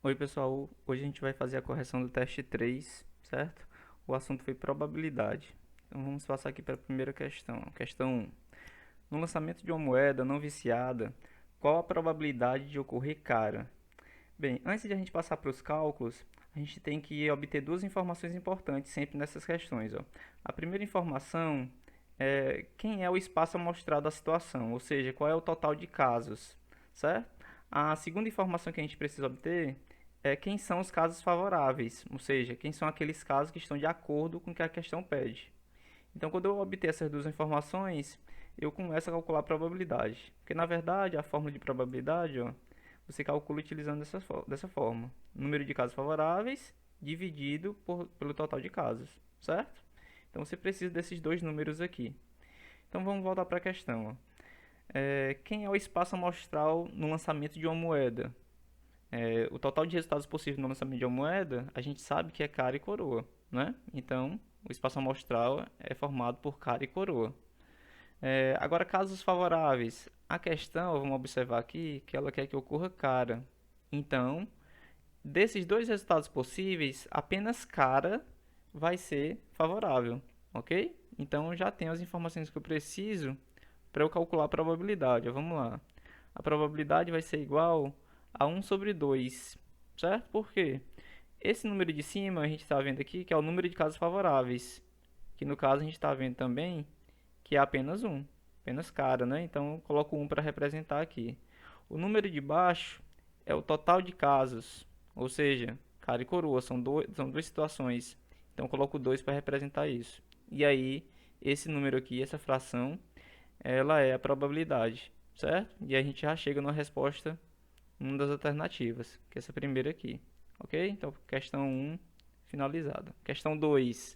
Oi pessoal, hoje a gente vai fazer a correção do teste 3, certo? O assunto foi probabilidade. Então vamos passar aqui para a primeira questão. Questão 1. No lançamento de uma moeda não viciada, qual a probabilidade de ocorrer cara? Bem, antes de a gente passar para os cálculos, a gente tem que obter duas informações importantes sempre nessas questões. Ó. A primeira informação é quem é o espaço amostrado da situação, ou seja, qual é o total de casos, certo? A segunda informação que a gente precisa obter é quem são os casos favoráveis, ou seja, quem são aqueles casos que estão de acordo com o que a questão pede. Então, quando eu obter essas duas informações, eu começo a calcular a probabilidade. Porque, na verdade, a fórmula de probabilidade, ó, você calcula utilizando dessa forma. Número de casos favoráveis dividido pelo total de casos, certo? Então, você precisa desses dois números aqui. Então, vamos voltar para a questão. Ó. Quem é o espaço amostral no lançamento de uma moeda? O total de resultados possíveis no lançamento de uma moeda, a gente sabe que é cara e coroa, né? Então, o espaço amostral é formado por cara e coroa. Agora, casos favoráveis. A questão, vamos observar aqui, que ela quer que ocorra cara. Então, desses dois resultados possíveis, apenas cara vai ser favorável, ok? Então, já tenho as informações que eu preciso para eu calcular a probabilidade. Vamos lá. A probabilidade vai ser igual a 1 sobre 2, certo? Por quê? Esse número de cima a gente está vendo aqui que é o número de casos favoráveis, que no caso a gente está vendo também que é apenas um, apenas cara, né? Então eu coloco 1 para representar aqui. O número de baixo é o total de casos, ou seja, cara e coroa, são duas situações. Então eu coloco 2 para representar isso. E aí, esse número aqui, essa fração, ela é a probabilidade, certo? E a gente já chega na resposta, uma das alternativas, que é essa primeira aqui. Ok? Então, questão 1 finalizada. Questão 2.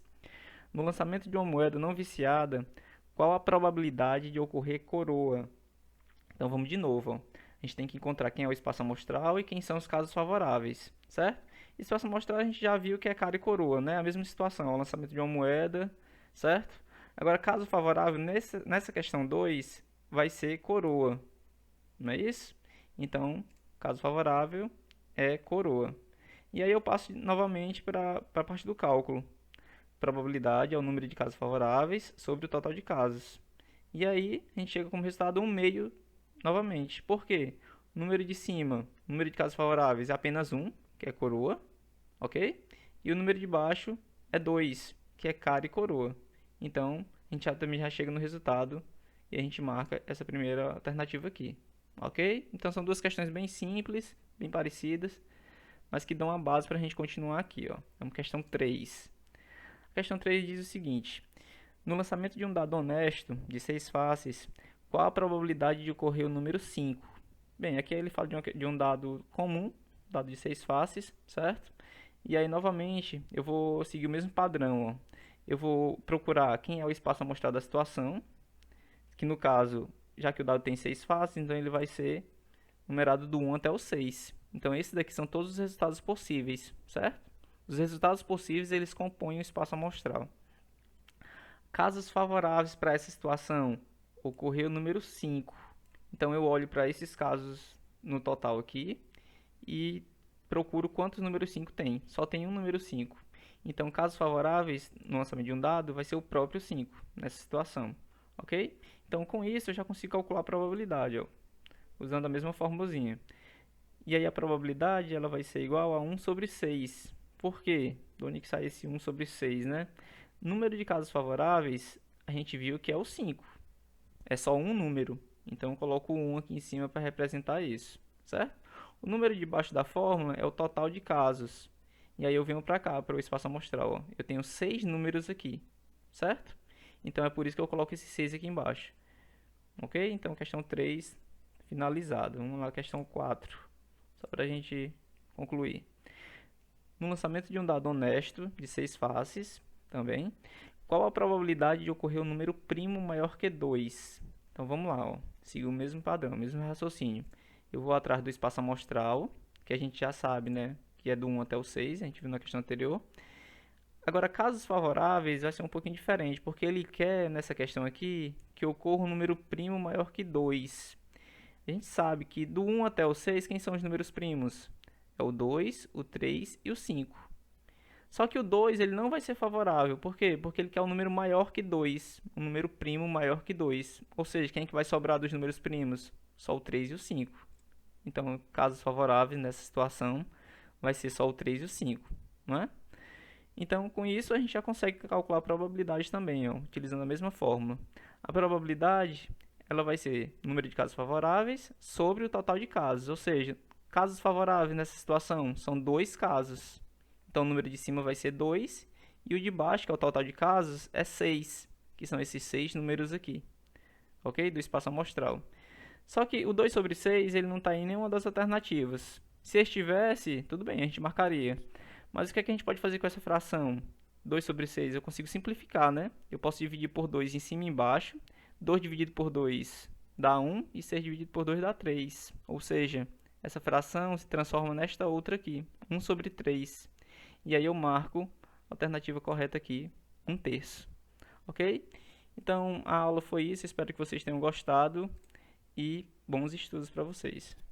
No lançamento de uma moeda não viciada, qual a probabilidade de ocorrer coroa? Então, vamos de novo. Ó. A gente tem que encontrar quem é o espaço amostral e quem são os casos favoráveis, certo? Espaço amostral a gente já viu que é cara e coroa, né? A mesma situação, o lançamento de uma moeda, certo? Agora, caso favorável, nessa questão 2, vai ser coroa, não é isso? Então, caso favorável é coroa. E aí eu passo novamente para a parte do cálculo. Probabilidade é o número de casos favoráveis sobre o total de casos. E aí a gente chega como resultado 1 meio novamente. Por quê? O número de cima, o número de casos favoráveis é apenas 1, que é coroa, ok? E o número de baixo é 2, que é cara e coroa. Então, a gente também já chega no resultado e a gente marca essa primeira alternativa aqui, ok? Então, são duas questões bem simples, bem parecidas, mas que dão a base para a gente continuar aqui, ó. Vamos questão 3. A questão 3 diz o seguinte: no lançamento de um dado honesto de 6 faces, qual a probabilidade de ocorrer o número 5? Bem, aqui ele fala de um dado comum, dado de 6 faces, certo? E aí, novamente, eu vou seguir o mesmo padrão. Ó. Eu vou procurar quem é o espaço amostrado da situação, que no caso, já que o dado tem 6 faces, então ele vai ser numerado do 1 até o 6. Então, esses daqui são todos os resultados possíveis, certo? Os resultados possíveis, eles compõem o espaço amostral. Casos favoráveis para essa situação, ocorreu o número 5. Então, eu olho para esses casos no total aqui e procuro quantos números 5 tem. Só tem um número 5. Então, casos favoráveis no lançamento de um dado vai ser o próprio 5 nessa situação. Ok? Então, com isso, eu já consigo calcular a probabilidade, ó, usando a mesma formulazinha. E aí, a probabilidade ela vai ser igual a 1 sobre 6. Por quê? De onde que sai esse 1 sobre 6, né? Número de casos favoráveis, a gente viu que é o 5. É só um número. Então, eu coloco o 1 aqui em cima para representar isso, certo? O número debaixo da fórmula é o total de casos. E aí eu venho para cá, para o espaço amostral. Ó. Eu tenho 6 números aqui, certo? Então, é por isso que eu coloco esse 6 aqui embaixo. Ok? Então, questão 3 finalizada. Vamos lá, questão 4. Só para a gente concluir. No lançamento de um dado honesto, de 6 faces, também, qual a probabilidade de ocorrer um número primo maior que 2? Então vamos lá, ó. Siga o mesmo padrão, o mesmo raciocínio. Eu vou atrás do espaço amostral, que a gente já sabe, né? Que é do 1 até o 6, a gente viu na questão anterior. Agora, casos favoráveis vai ser um pouquinho diferente, porque ele quer, nessa questão aqui, que ocorra um número primo maior que 2. A gente sabe que do 1 até o 6, quem são os números primos? é o 2, o 3 e o 5. Só que o 2 ele não vai ser favorável. Por quê? Porque ele quer um número maior que 2. Um número primo maior que 2. Ou seja, quem é que vai sobrar dos números primos? Só o 3 e o 5. Então, casos favoráveis nessa situação vai ser só o 3 e o 5, não é? Então, com isso, a gente já consegue calcular a probabilidade também, ó, utilizando a mesma fórmula. A probabilidade ela vai ser o número de casos favoráveis sobre o total de casos. Ou seja, casos favoráveis nessa situação são 2 casos. Então, o número de cima vai ser 2 e o de baixo, que é o total de casos, é 6, que são esses 6 números aqui, ok? Do espaço amostral. Só que o 2 sobre 6 ele não está em nenhuma das alternativas. Se estivesse, tudo bem, a gente marcaria. Mas o que é que a gente pode fazer com essa fração? 2 sobre 6, eu consigo simplificar, né? Eu posso dividir por 2 em cima e embaixo. 2 dividido por 2 dá 1 e 6 dividido por 2 dá 3. Ou seja, essa fração se transforma nesta outra aqui, 1 sobre 3. E aí eu marco a alternativa correta aqui, 1/3. Ok? Então a aula foi isso, espero que vocês tenham gostado e bons estudos para vocês.